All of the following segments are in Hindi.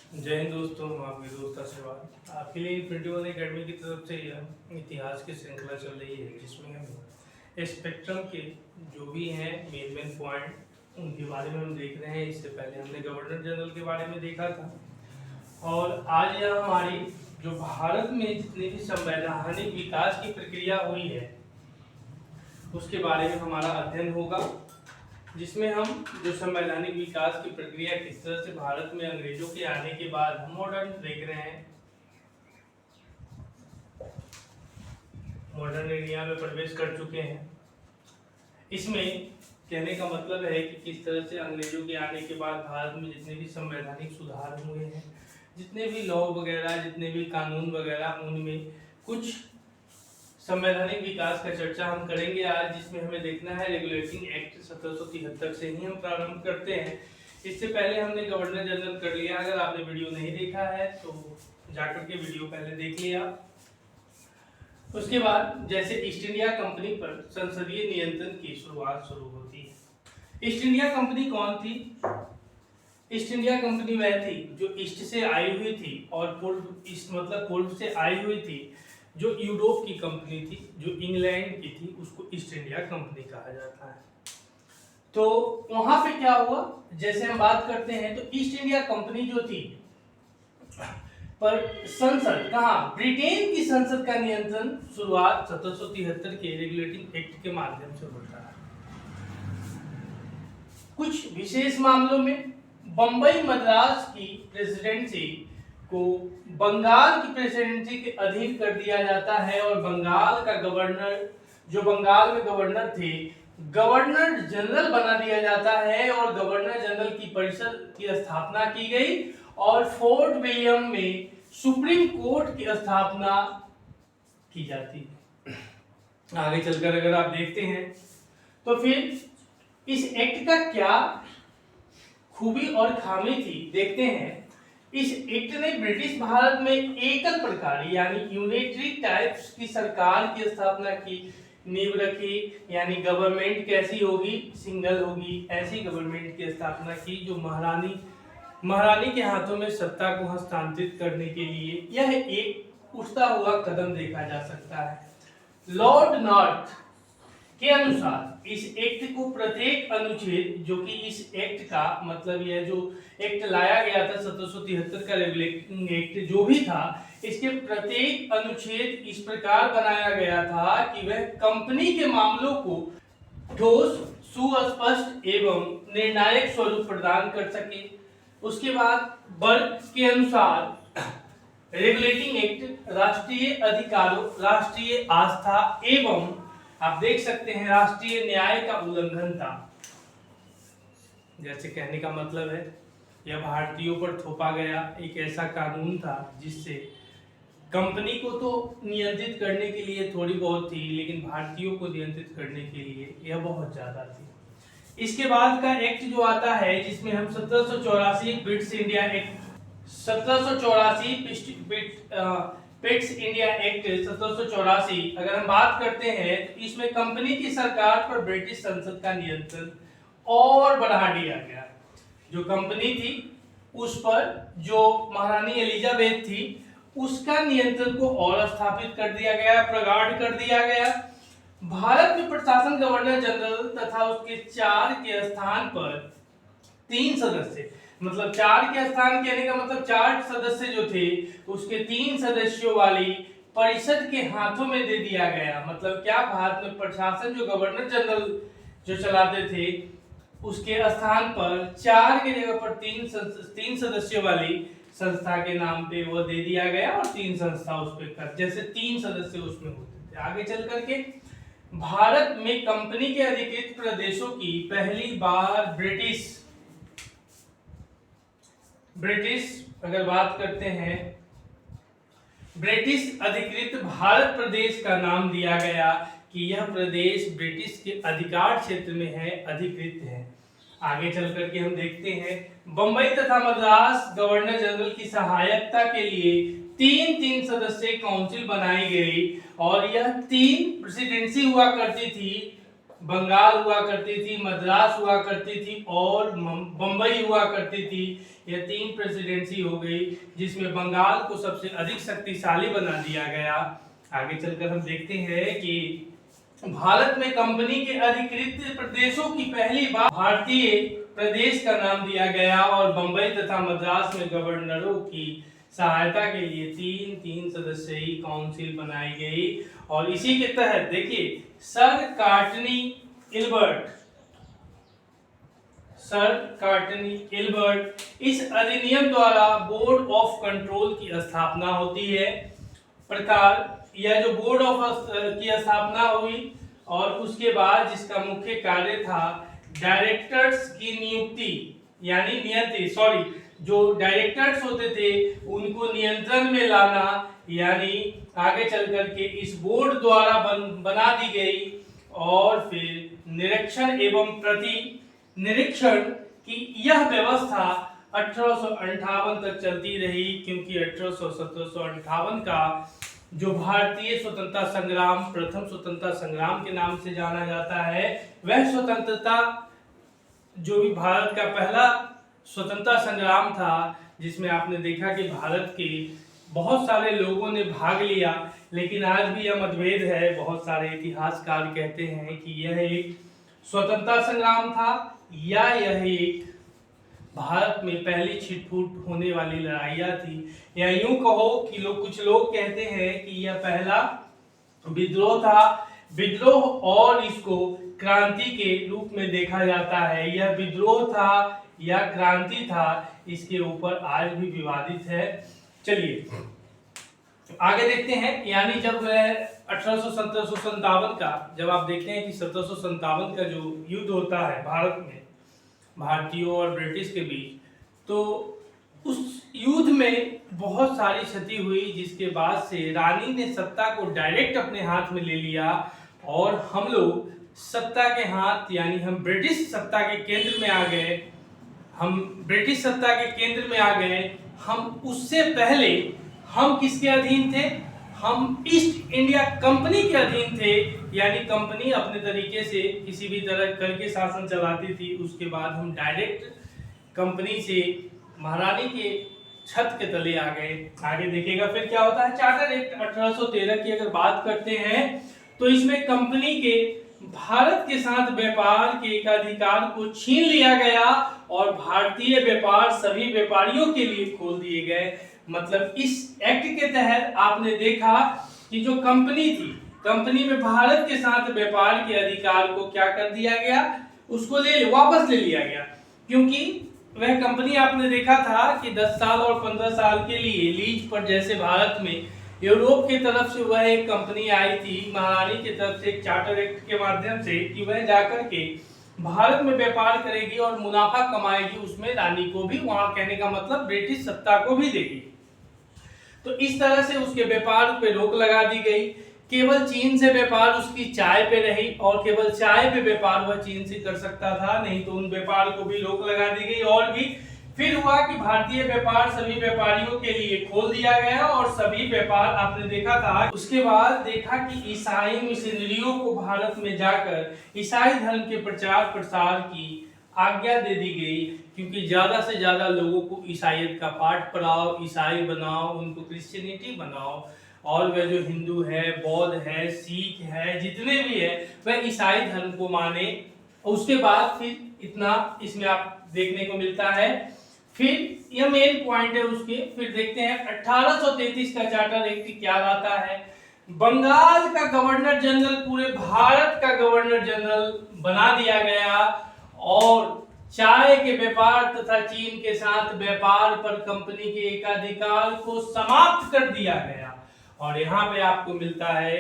जय हिंद दोस्तों, मैं आपके दोस्त आशीर्वाद आपके लिए 21 एकेडमी की तरफ से यह इतिहास की श्रृंखला चल रही है, जिसमें हम स्पेक्ट्रम के जो भी हैं मेन पॉइंट उनके बारे में हम देख रहे हैं। इससे पहले हमने गवर्नर जनरल के बारे में देखा था और आज यह हमारी जो भारत में जितनी भी संवैधानिक विकास की प्रक्रिया हुई है उसके बारे में हमारा अध्ययन होगा, जिसमें हम जो संवैधानिक विकास की प्रक्रिया किस तरह से भारत में अंग्रेजों के आने के बाद हम मॉडर्न देख रहे हैं, मॉडर्न इंडिया में प्रवेश कर चुके हैं। इसमें कहने का मतलब है कि किस तरह से अंग्रेजों के आने के बाद भारत में जितने भी संवैधानिक सुधार हुए हैं, जितने भी लॉ वगैरह, जितने भी कानून वगैरह, उनमें कुछ संवैधानिक विकास का चर्चा हम करेंगे आज, जिसमें हमें देखना है रेगुलेटिंग एक्ट 1773 से ही हम प्रारंभ करते हैं। इससे पहले हमने गवर्नर जनरल कर लिया। अगर आपने वीडियो नहीं देखा है तो जाकर के वीडियो पहले देख लिया। उसके बाद जैसे ईस्ट इंडिया कंपनी पर संसदीय नियंत्रण की शुरुआत शुरू होती है। ईस्ट इंडिया कंपनी कौन थी? ईस्ट इंडिया कंपनी वह थी जो ईस्ट से आई हुई थी और पूर्व, ईस्ट मतलब पूर्व से आई हुई थी। जो यूरोप की कंपनी थी, जो इंग्लैंड की थी, उसको ईस्ट इंडिया कंपनी कहा जाता है। तो वहां पे क्या हुआ, जैसे हम बात करते हैं तो ईस्ट इंडिया कंपनी जो थी पर संसद कहाँ, ब्रिटेन की संसद का नियंत्रण शुरुआत 1773 के रेगुलेटिंग एक्ट के माध्यम से होता है। कुछ विशेष मामलों में बंबई मद्रास की प्रेसिडेंसी को बंगाल की प्रेसिडेंसी के अधीन कर दिया जाता है और बंगाल का गवर्नर, जो बंगाल में गवर्नर थे, गवर्नर जनरल बना दिया जाता है और गवर्नर जनरल की परिषद की स्थापना की गई और फोर्ट विलियम में सुप्रीम कोर्ट की स्थापना की जाती है। आगे चलकर अगर आप देखते हैं तो फिर इस एक्ट का क्या खूबी और खामी थी, देखते हैं। इस एक्ट ने ब्रिटिश भारत में एकल प्रकार यानी यूनिटरी टाइप्स की सरकार की स्थापना की, नींव रखी, यानी गवर्नमेंट कैसी होगी, सिंगल होगी, ऐसी गवर्नमेंट की स्थापना की जो महारानी के हाथों में सत्ता को हस्तांतरित करने के लिए यह एक उठता हुआ कदम देखा जा सकता है। लॉर्ड नॉर्थ के अनुसार इस एक्ट को प्रत्येक अनुच्छेद, जो कि इस एक्ट का मतलब यह जो एक्ट लाया गया था 1773 का रेगुलेटिंग एक्ट जो भी था, इसके प्रत्येक अनुच्छेद इस प्रकार बनाया गया था कि वह कंपनी के मामलों को ठोस, सुस्पष्ट एवं निर्णायक स्वरूप प्रदान कर सके। उसके बाद वर्ग के अनुसार रेगुलेटिंग एक्ट राष्ट्रीय अधिकारों, राष्ट्रीय आस्था एवं आप देख सकते हैं राष्ट्रीय न्याय का उल्लंघन था। जैसे कहने का मतलब है यह भारतीयों पर थोपा गया एक ऐसा कानून था जिससे कंपनी को तो नियंत्रित करने के लिए थोड़ी बहुत थी, लेकिन भारतीयों को नियंत्रित करने के लिए यह बहुत ज्यादा थी। इसके बाद का एक्ट जो आता है जिसमें हम 1784 British India act, 1784 Pitt's India act 1784, अगर हम बात करते हैं तो इसमें कंपनी की सरकार पर ब्रिटिश संसद का नियंत्रण और बढ़ा दिया गया। जो कंपनी थी उस पर जो महारानी एलिजाबेथ थी उसका नियंत्रण को और स्थापित कर दिया गया, प्रगाढ़ कर दिया गया। भारत में प्रशासन गवर्नर जनरल तथा उसके 4 के स्थान पर 3 सदस्य, मतलब 4 के स्थान कहने का मतलब 4 सदस्य जो थे उसके 3 सदस्यों वाली परिषद के हाथों में दे दिया गया। मतलब क्या, भारत में प्रशासन जो गवर्नर जनरल जो चलाते थे उसके स्थान पर 4 की जगह पर 3 सदस्यों वाली संस्था के नाम पे वो दे दिया गया और 3 संस्था उस पे कर, जैसे 3 सदस्य उसमें होते थे। आगे चल करके भारत में कंपनी के अधिकृत प्रदेशों की पहली बार ब्रिटिश अगर बात करते हैं, ब्रिटिश अधिकृत भारत प्रदेश का नाम दिया गया कि यह प्रदेश ब्रिटिश के अधिकार क्षेत्र में है, अधिकृत है। आगे चल करके हम देखते हैं बंबई तथा मद्रास गवर्नर जनरल की सहायता के लिए 3 सदस्यीय काउंसिल बनाई गई और यह 3 प्रेसिडेंसी हुआ करती थी बंगाल हुआ करती थी, मद्रास हुआ करती थी और बंबई हुआ करती थी। यह 3 प्रेसिडेंसी हो गई, जिसमें बंगाल को सबसे अधिक शक्तिशाली बना दिया गया। आगे चलकर हम देखते हैं कि भारत में कंपनी के अधिकृत प्रदेशों की पहली बार भारतीय प्रदेश का नाम दिया गया और बंबई तथा मद्रास में गवर्नरों की सहायता के लिए 3 सदस्यीय काउंसिल बनाई गई। और इसी के तहत देखिए सर कार्टनी इल्बर्ट इस अधिनियम द्वारा बोर्ड ऑफ कंट्रोल की स्थापना होती है। प्रकार यह जो बोर्ड ऑफ की स्थापना हुई और उसके बाद जिसका मुख्य कार्य था डायरेक्टर्स की नियुक्ति यानी जो डायरेक्टर्स होते थे उनको नियंत्रण में लाना, यानी आगे चल करके इस बोर्ड द्वारा बना दी गई। और फिर निरीक्षण एवं प्रति निरीक्षण की यह व्यवस्था 1858 तक चलती रही, क्योंकि 1857 का जो भारतीय स्वतंत्रता संग्राम प्रथम स्वतंत्रता संग्राम के नाम से जाना जाता है, वह स्वतंत्रता जो भी भारत का पहला स्वतंत्रता संग्राम था, जिसमें आपने देखा कि भारत के बहुत सारे लोगों ने भाग लिया, लेकिन आज भी यह मतभेद है। बहुत सारे इतिहासकार कहते हैं कि यह एक स्वतंत्रता संग्राम था या यह एक भारत में पहली छिटपुट होने वाली लड़ाइयाँ थी, या यूं कहो कि कुछ लोग कहते हैं कि यह पहला विद्रोह था। विद्रोह और इसको क्रांति के रूप में देखा जाता है। यह विद्रोह था या क्रांति था, इसके ऊपर आज भी विवादित है। चलिए आगे देखते हैं। यानी जब 1757 का जब आप देखते हैं कि 1757 का जो युद्ध होता है भारत में भारतीयों और ब्रिटिश के बीच, तो उस युद्ध में बहुत सारी क्षति हुई, जिसके बाद से रानी ने सत्ता को डायरेक्ट अपने हाथ में ले लिया और हम लोग सत्ता के हाथ यानी हम ब्रिटिश सत्ता के केंद्र में आ गए। हम उससे पहले हम किसके अधीन थे? हम ईस्ट इंडिया कंपनी के अधीन थे, यानी कंपनी अपने तरीके से किसी भी तरह करके शासन चलाती थी। उसके बाद हम डायरेक्ट कंपनी से महारानी के छत के तले आ गए। आगे देखिएगा फिर क्या होता है। चार्टर एक्ट 1813 की अगर बात करते हैं तो इसमें कंपनी के भारत के साथ व्यापार के एकाधिकार को छीन लिया गया और भारतीय व्यापार सभी व्यापारियों के लिए खोल दिए गए। मतलब इस एक्ट के तहत आपने देखा कि जो कंपनी थी, कंपनी में भारत के साथ व्यापार के अधिकार को क्या कर दिया गया, उसको वापस ले लिया गया। क्योंकि वह कंपनी आपने देखा था कि 10 साल और 15 साल के लिए लीज पर, जैसे भारत में यूरोप की तरफ से वह एक कंपनी आई थी महारानी की तरफ से एक चार्टर एक्ट के माध्यम से कि वह जाकर के भारत में व्यापार करेगी और मुनाफा कमाएगी, उसमें रानी को भी, वहां कहने का मतलब ब्रिटिश सत्ता को भी देगी। तो इस तरह से उसके व्यापार पे रोक लगा दी गई। केवल चीन से व्यापार उसकी चाय पे रही और केवल चाय पे व्यापार वह चीन से कर सकता था, नहीं तो उन व्यापार को भी रोक लगा दी गई। और भी फिर हुआ कि भारतीय व्यापार सभी व्यापारियों के लिए खोल दिया गया और सभी व्यापार आपने देखा था। उसके बाद देखा कि ईसाई मिशनरियों को भारत में जाकर ईसाई धर्म के प्रचार प्रसार की आज्ञा दे दी गई, क्योंकि ज्यादा से ज्यादा लोगों को ईसाईयत का पाठ पढ़ाओ, ईसाई बनाओ, उनको क्रिश्चियनिटी बनाओ, और वह जो हिंदू है, बौद्ध है, सिख है, जितने भी है वह ईसाई धर्म को माने। उसके बाद फिर इतना इसमें आप देखने को मिलता है। फिर यह मेन पॉइंट है उसके। फिर देखते हैं 1833 का चार्टर एक्ट क्या लाता है। बंगाल का गवर्नर जनरल पूरे भारत का गवर्नर जनरल बना दिया गया और चाय के व्यापार तथा चीन के साथ व्यापार पर कंपनी के एकाधिकार को समाप्त कर दिया गया। और यहाँ पे आपको मिलता है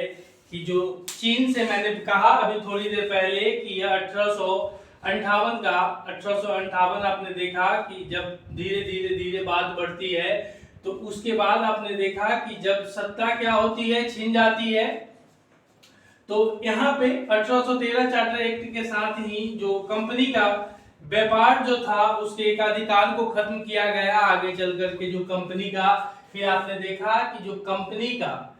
कि जो चीन से मैंने कहा अभी थोड़ी देर पहले कि यह 1858 आपने देखा कि जब धीरे धीरे बात बढ़ती है, तो उसके बाद आपने देखा कि जब सत्ता क्या होती है, छिन जाती है। तो यहाँ पे 1813 चार्टर एक्ट के साथ ही जो कंपनी का व्यापार जो था उसके एकाधिकार को खत्म किया गया। आगे चल करके जो कंपनी का, फिर आपने देखा कि जो कंपनी का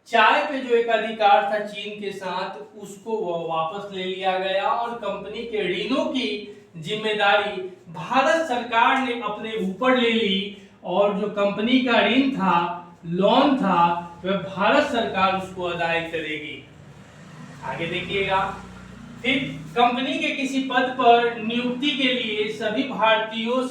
चाय पे जो एक अधिकार था चीन के साथ, उसको वापस ले लिया गया और कंपनी के ऋणों की जिम्मेदारी भारत सरकार ने अपने ऊपर ले ली और जो कंपनी का ऋण था, लोन था, वह भारत सरकार उसको अदाई करेगी। आगे देखिएगा, फिर कंपनी के किसी पद पर नियुक्ति के लिए सभी भारतीयों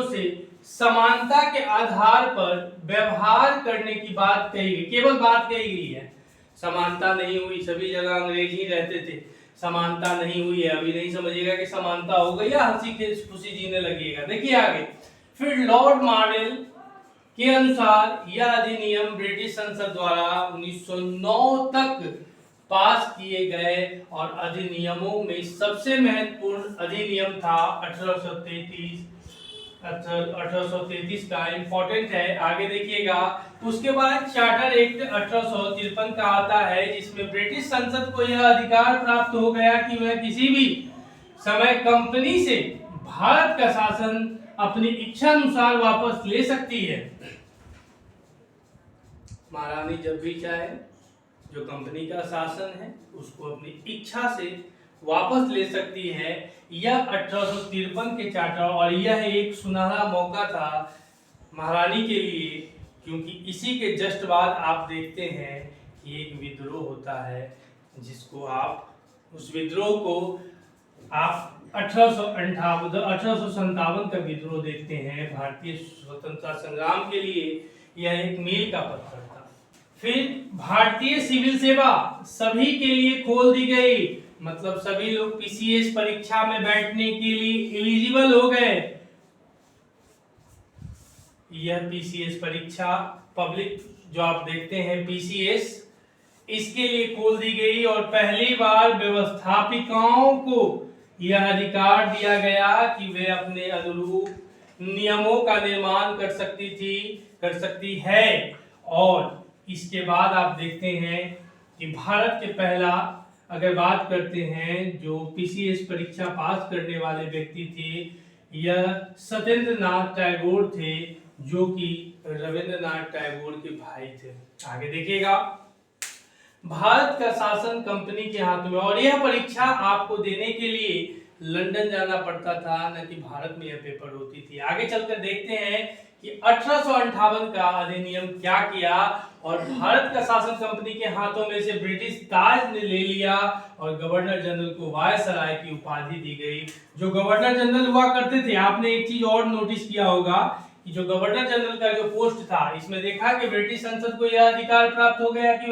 से समानता के आधार पर व्यवहार करने की बात कही गई, केवल बात कही गई है, समानता नहीं हुई। सभी जगह अंग्रेज ही रहते थे, समानता नहीं हुई है। अभी नहीं समझिएगा कि समानता हो गई या हंसी खुशी जीने लगेगा। देखिए आगे, फिर लॉर्ड मॉडेल के अनुसार यह अधिनियम ब्रिटिश संसद द्वारा 1909 तक पास किए गए और अधिनियमों में सबसे महत्वपूर्ण अधिनियम था 1833 का, इंपॉर्टेंट है। आगे देखिएगा, उसके बाद चार्टर एक्ट 1853 का आता है, जिसमें ब्रिटिश संसद को यह अधिकार प्राप्त हो गया कि वह किसी भी समय कंपनी से भारत का शासन अपनी इच्छा अनुसार वापस ले सकती है। महारानी जब भी चाहे जो कंपनी का शासन है उसको अपनी इच्छा से वापस ले सकती है। यह 1853 के चार्टर, और यह एक सुनहरा मौका था महारानी के लिए, क्योंकि इसी के जस्ट बाद आप देखते हैं कि एक विद्रोह होता है, जिसको आप उस विद्रोह को आप 1857 का विद्रोह देखते हैं। भारतीय स्वतंत्रता संग्राम के लिए यह एक मील का पत्थर था। फिर भारतीय सिविल सेवा सभी के लिए खोल दी गई, मतलब सभी लोग पीसीएस परीक्षा में बैठने के लिए एलिजिबल हो गए। यह पीसीएस परीक्षा, पब्लिक जो आप देखते हैं पीसीएस, इसके लिए खोल दी गई और पहली बार व्यवस्थापिकाओं को यह अधिकार दिया गया कि वे अपने अनुरूप नियमों का निर्माण कर सकती है। और इसके बाद आप देखते हैं कि भारत के पहला, अगर बात करते हैं जो पीसीएस परीक्षा पास करने वाले व्यक्ति थे, यह सत्येंद्रनाथ टैगोर थे, जो कि रविंद्रनाथ टैगोर के भाई थे। आगे देखिएगा, भारत का शासन कंपनी के हाथ में, और यह परीक्षा आपको देने के लिए लंदन जाना पड़ता था, न कि भारत में यह पेपर होती थी। आगे चलकर देखते हैं कि 1858 का अधिनियम क्या किया, और भारत का शासन कंपनी के हाथों में से ब्रिटिश ताज ने ले लिया और गवर्नर जनरल को वायसराय की उपाधि दी गई। जो गवर्नर जनरल हुआ करते थे, आपने एक चीज और नोटिस किया होगा कि जो गवर्नर जनरल का जो पोस्ट था, इसमें देखा कि ब्रिटिश संसद को यह अधिकार प्राप्त हो गया कि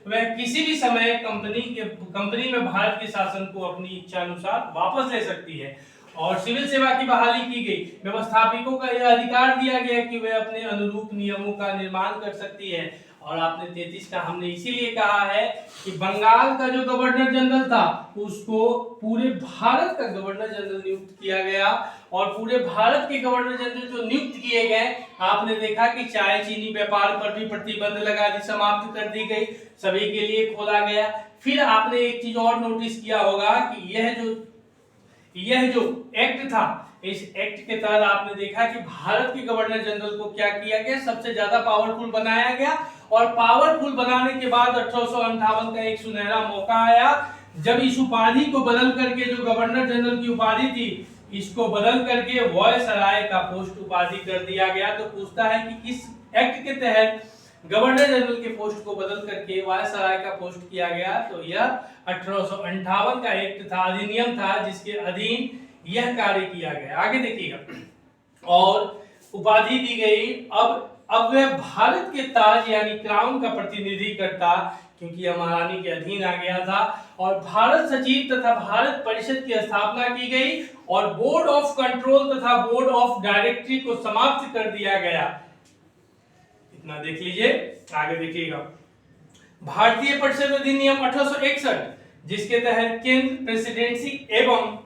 वह किसी भी समय कंपनी में भारत के शासन को अपनी इच्छा अनुसार वापस ले सकती है। और सिविल सेवा की बहाली की गई, व्यवस्थापिकों का यह अधिकार दिया गया कि वे अपने अनुरूप नियमों का निर्माण कर सकती है। और आपने 33 का हमने इसीलिए कहा है कि बंगाल का जो गवर्नर जनरल था उसको पूरे भारत का गवर्नर जनरल नियुक्त किया गया, और पूरे भारत के गवर्नर जनरल जो नियुक्त किए गए, आपने देखा कि चाय चीनी व्यापार पर भी प्रतिबंध लगा दी, समाप्त कर दी गई, सभी के लिए खोला गया। फिर आपने एक चीज और नोटिस किया होगा कि यह जो एक्ट था, इस एक्ट के तहत आपने देखा कि भारत के गवर्नर जनरल को क्या किया गया, सबसे ज्यादा पावरफुल बनाया गया। और पावरफुल बनाने के बाद 1858 का एक सुनहरा मौका आया, जब इस उपाधि को बदल करके, जो गवर्नर जनरल की उपाधि थी, इसको बदल करके वायसराय का पोस्ट उपाधि कर दिया गया। तो पूछता है कि किस एक्ट के तहत गवर्नर जनरल के पोस्ट को बदल करके वायसराय का पोस्ट किया गया? तो यह 1858 का एक्ट था, अधिनियम था, जिसके अधीन यह कार्य किया गया। आगे देखिएगा, और उपाधि दी गई। अब वह भारत के ताज यानी क्राउन का प्रतिनिधि करता, क्योंकि यह महारानी के अधीन आ गया था। और भारत सचिव तथा भारत परिषद की स्थापना की गई, और बोर्ड ऑफ कंट्रोल तथा बोर्ड ऑफ डायरेक्टरी को समाप्त कर दिया गया। इतना देख लीजिए। आगे देखिएगा, भारतीय परिषद अधिनियम 1861, जिसके तहत केंद्र, प्रेसिडेंसी एवं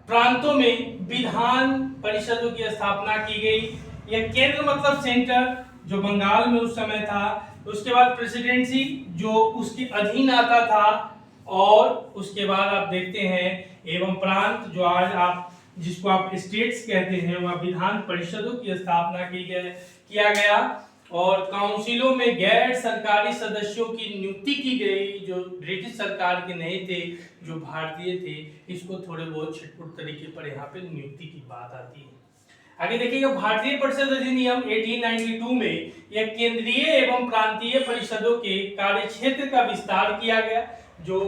प्रांतों में विधान परिषदों की स्थापना की गई। यह केंद्र मतलब सेंटर, जो बंगाल में उस समय था, उसके बाद प्रेसिडेंसी जो उसके अधीन आता था, और उसके बाद आप देखते हैं एवं प्रांत, जो आज आप जिसको आप स्टेट्स कहते हैं, वह विधान परिषदों की स्थापना किया गया। और काउंसिलों में गैर सरकारी सदस्यों की नियुक्ति की गई, जो ब्रिटिश सरकार के नहीं थे, जो भारतीय थे। इसको थोड़े बहुत छिटपुट तरीके पर यहाँ पे नियुक्ति की बात आती है। आगे देखिएगा, भारतीय परिषद अधिनियम 1892 में यह केंद्रीय एवं प्रांतीय परिषदों के कार्यक्षेत्र का विस्तार किया गया। जो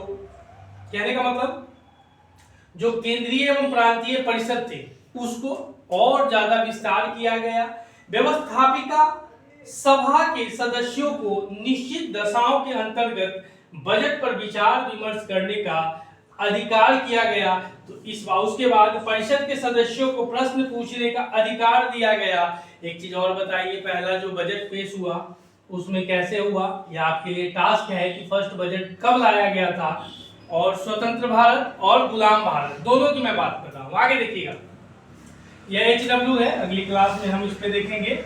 कहने का मतलब, जो केंद्रीय एवं प्रांतीय परिषद थे उसको और ज्यादा विस्तार किया गया। व्यवस्थापिका सभा के सदस्यों को निश्चित दशाओं के अंतर्गत बजट पर विचार विमर्श करने का अधिकार किया गया। तो इस बात उसके बाद परिषद के सदस्यों को प्रश्न पूछने का अधिकार दिया गया। एक चीज और बताइए, पहला जो बजट पेश हुआ उसमें कैसे हुआ, यह आपके लिए टास्क है कि फर्स्ट बजट कब लाया गया था, और स्वतंत्र भारत और गुलाम भारत दोनों की मैं बात कर रहा हूं। आगे देखिएगा, यह HW है, अगली क्लास में हम इस पे देखेंगे।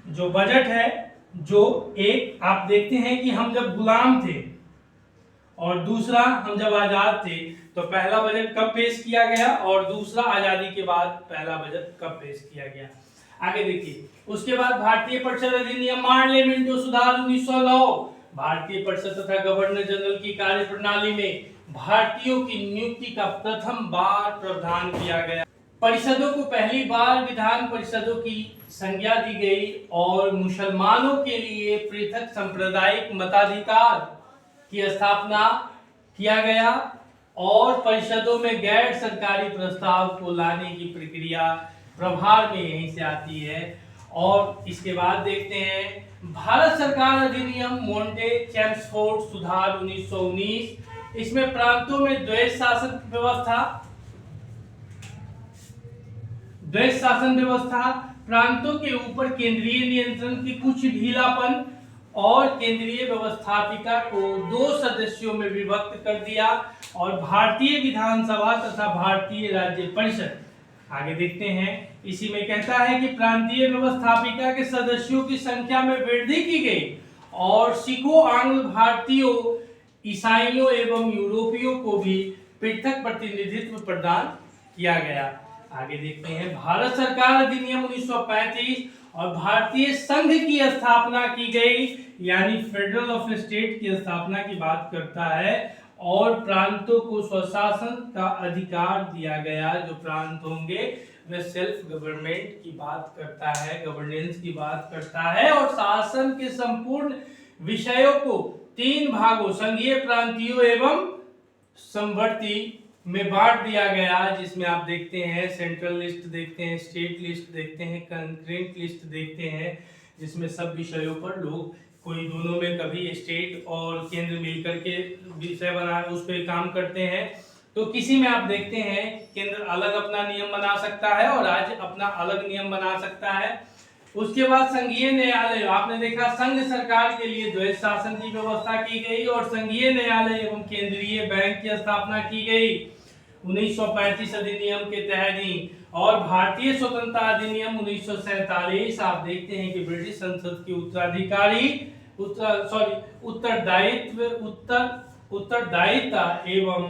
जो बजट है, जो एक आप देखते हैं कि हम जब गुलाम थे और दूसरा हम जब आजाद थे, तो पहला बजट कब पेश किया गया और दूसरा आजादी के बाद पहला बजट कब पेश किया गया। आगे देखिए, उसके बाद भारतीय परिषद अधिनियम पार्लियामेंट सुधार 1909, भारतीय परिषद तथा गवर्नर जनरल की कार्यप्रणाली में भारतीयों की नियुक्ति का प्रथम बार प्रावधान किया गया। परिषदों को पहली बार विधान परिषदों की संज्ञा दी गई और मुसलमानों के लिए पृथक सांप्रदायिक मताधिकार की स्थापना किया गया, और परिषदों में गैर सरकारी प्रस्ताव को लाने की प्रक्रिया प्रभार में यहीं से आती है। और इसके बाद देखते हैं भारत सरकार अधिनियम मोंटे चैम्सफोर्ड सुधार 1919, इसमें प्रांतों में द्वैध शासन व्यवस्था, प्रांतों के ऊपर केंद्रीय नियंत्रण की कुछ ढीलापन, और केंद्रीय व्यवस्थापिका को 2 सदस्यों में विभक्त कर दिया, और भारतीय विधानसभा तथा भारतीय राज्य परिषद। आगे देखते हैं, इसी में कहता है कि प्रांतीय व्यवस्थापिका के सदस्यों की संख्या में वृद्धि की गई और सिखों, आंग्ल भारतीयों, ईसाइयों एवं यूरोपियों को भी पृथक प्रतिनिधित्व प्रदान किया गया। आगे देखते हैं, भारत सरकार अधिनियम 1935 और भारतीय संघ की स्थापना की गई, यानी फेडरल ऑफ स्टेट की स्थापना की बात करता है, और प्रांतों को स्वशासन का अधिकार दिया गया। जो प्रांत होंगे वह सेल्फ गवर्नमेंट की बात करता है, गवर्नेंस की बात करता है, और शासन के संपूर्ण विषयों को 3 भागों संघीय, प्रांतीय एवं संवर्ती में बांट दिया गया, जिसमें आप देखते हैं सेंट्रल लिस्ट देखते हैं, स्टेट लिस्ट देखते हैं, कंकरेंट लिस्ट देखते हैं, जिसमें सब विषयों पर लोग कोई दोनों में कभी स्टेट और केंद्र मिलकर के विषय बना उस पर काम करते हैं। तो किसी में आप देखते हैं केंद्र अलग अपना नियम बना सकता है और राज्य अपना अलग नियम बना सकता है। उसके बाद संघीय न्यायालय, आपने देखा संघ सरकार के लिए द्वैध शासन की व्यवस्था की गई और संघीय न्यायालय एवं केंद्रीय बैंक की स्थापना की गई 1935 अधिनियम के तहत ही। और भारतीय स्वतंत्रता अधिनियम 1947, आप देखते हैं कि ब्रिटिश संसद की उत्तरदायित्व एवं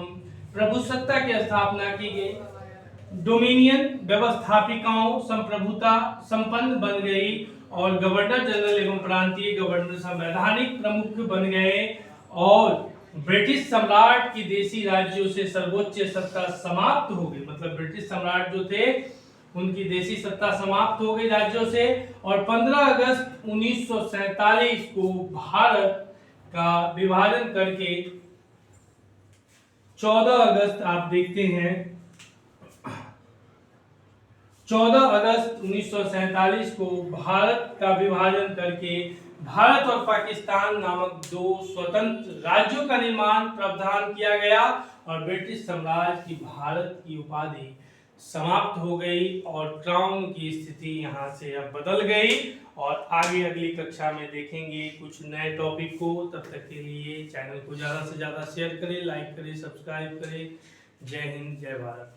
प्रभुसत्ता की स्थापना की गई। डोमिनियन व्यवस्थापिकाओं संप्रभुता संपन्न बन गई और गवर्नर जनरल एवं प्रांतीय गवर्नर संवैधानिक प्रमुख बन गए, और ब्रिटिश सम्राट की देशी राज्यों से सर्वोच्च सत्ता समाप्त हो गई। मतलब ब्रिटिश सम्राट जो थे उनकी देशी सत्ता समाप्त हो गई राज्यों से। और 15 अगस्त 1947 को भारत का विभाजन करके 14 अगस्त आप देखते हैं 14 अगस्त 1947 को भारत का विभाजन करके भारत और पाकिस्तान नामक 2 स्वतंत्र राज्यों का निर्माण प्रावधान किया गया, और ब्रिटिश साम्राज्य की भारत की उपाधि समाप्त हो गई और क्राउन की स्थिति यहाँ से अब बदल गई। और आगे अगली कक्षा में देखेंगे कुछ नए टॉपिक को। तब तक के लिए चैनल को ज़्यादा से ज़्यादा शेयर करें, लाइक करें, सब्सक्राइब करें। जय हिंद, जय भारत।